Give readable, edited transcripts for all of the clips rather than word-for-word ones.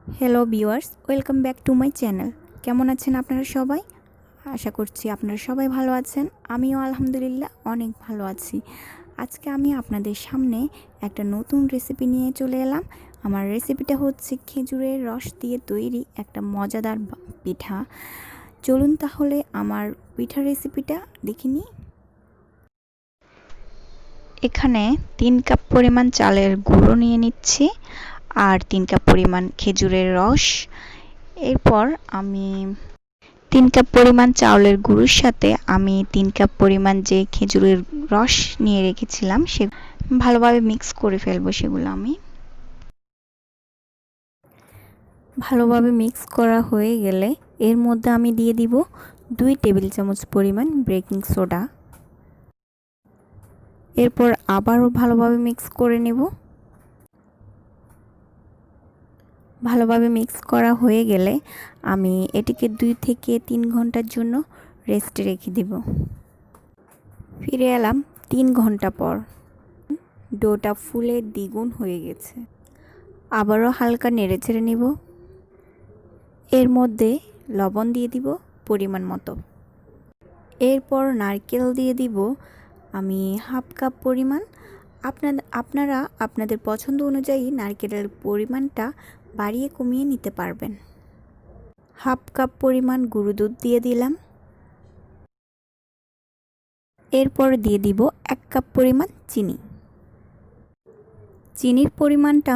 Hello viewers, welcome back to my channel. কেমন আছেন আপনারা সবাই? আশা করছি আপনারা সবাই ভালো আছেন। আমিও আলহামদুলিল্লাহ অনেক ভালো আছি। আজকে আমি আপনাদের সামনে একটা নতুন রেসিপি নিয়ে চলে এলাম। আমার রেসিপিটা হচ্ছে খেজুরের রস দিয়ে তৈরি একটা মজাদার পিঠা। চলুন তাহলে আমার পিঠা রেসিপিটা দেখে নিই। এখানে 3 কাপ পরিমাণ চালের গুঁড়ো নিয়ে নিচ্ছি আর 3 কাপ পরিমাণ খেজুরের রস। এরপর আমি 3 কাপ পরিমাণ চাউলের গুঁড়োর সাথে আমি 3 কাপ পরিমাণ যে খেজুরের রস নিয়ে রেখেছিলাম সে ভালোভাবে মিক্স করে ফেলবো। সেগুলো আমি ভালোভাবে মিক্স করা হয়ে গেলে এর মধ্যে আমি দিয়ে দিব 2 টেবিল চামচ পরিমাণ বেকিং সোডা। এরপর আবারও ভালোভাবে মিক্স করে নেব। ভালোভাবে মিক্স করা হয়ে গেলে আমি এটিকে 2 থেকে 3 ঘন্টার জন্য রেস্টে রেখে দেব। ফিরে এলাম 3 ঘন্টা পর। ডোটা ফুলে দ্বিগুণ হয়ে গেছে। আবারও হালকা নেড়েচেড়ে নেব। এর মধ্যে লবণ দিয়ে দিব পরিমাণ মতো। এরপর নারকেল দিয়ে দিব আমি হাফ কাপ পরিমাণ। আপনারা আপনাদের পছন্দ অনুযায়ী নারকেলের পরিমাণটা বাড়িয়ে কমিয়ে নিতে পারবেন। হাফ কাপ পরিমাণ গুঁড়ো দুধ দিয়ে দিলাম। এরপর দিয়ে দিব 1 কাপ পরিমাণ চিনি। চিনির পরিমাণটা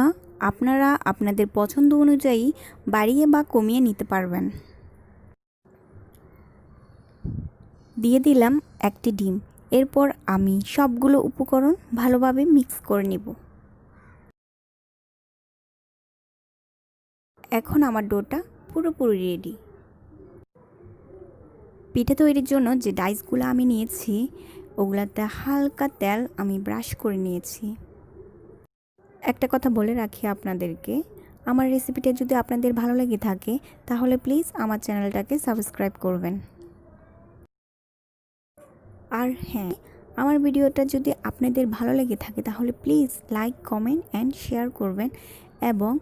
আপনারা আপনাদের পছন্দ অনুযায়ী বাড়িয়ে বা কমিয়ে নিতে পারবেন। দিয়ে দিলাম একটি ডিম। এরপর আমি সবগুলো উপকরণ ভালোভাবে মিক্স করে নেব। এখন আমার ডোটা পুরোপুরি রেডি। পিঠে তৈরির জন্য যে ডাইসগুলো আমি নিয়েছি ওগুলাতে হালকা তেল আমি ব্রাশ করে নিয়েছি। একটা কথা বলে রাখি আপনাদেরকে, আমার রেসিপিটা যদি আপনাদের ভালো লেগে থাকে তাহলে প্লিজ আমার চ্যানেলটাকে সাবস্ক্রাইব করবেন। আর হ্যাঁ, আমার ভিডিওটা যদি আপনাদের ভালো লেগে থাকে তাহলে please like, comment and share করবেন এবং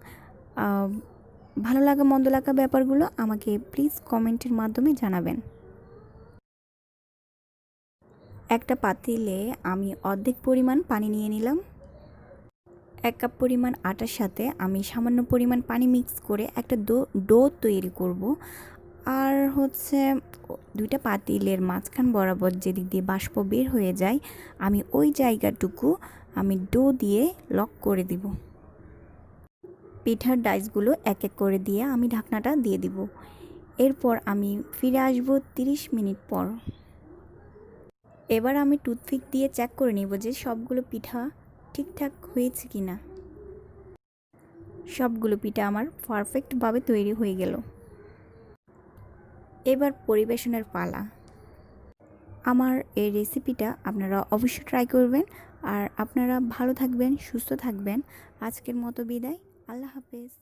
ভালো লাগা মন্দ লাগা ব্যাপারগুলো আমাকে প্লিজ কমেন্টের মাধ্যমে জানাবেন। একটা পাতিলে আমি অর্ধেক পরিমাণ পানি নিয়ে নিলাম। 1 কাপ পরিমাণ আটার সাথে আমি সামান্য পরিমাণ পানি মিক্স করে একটা ডো তৈরি করব। আর হচ্ছে 2টা পাতিলের মাঝখান বরাবর যেদিক দিয়ে বাষ্প বের হয়ে যায় আমি ওই জায়গাটুকু আমি ডো দিয়ে লক করে দিব। পিঠার ডাইসগুলো এক এক করে দিয়ে আমি ঢাকনাটা দিয়ে দিব। এরপর আমি ফিরে আসব 30 মিনিট পর। এবার আমি টুথপিক দিয়ে চেক করে নিব যে সবগুলো পিঠা ঠিকঠাক হয়েছে কিনা। সবগুলো পিঠা আমার পারফেক্টভাবে তৈরি হয়ে গেল। এবার পরিবেশনের পালা। আমার এই রেসিপিটা আপনারা অবশ্যই ট্রাই করবেন। আর আপনারা ভালো থাকবেন, সুস্থ থাকবেন। আজকের মতো বিদায়। আল্লাহ হাফেজ।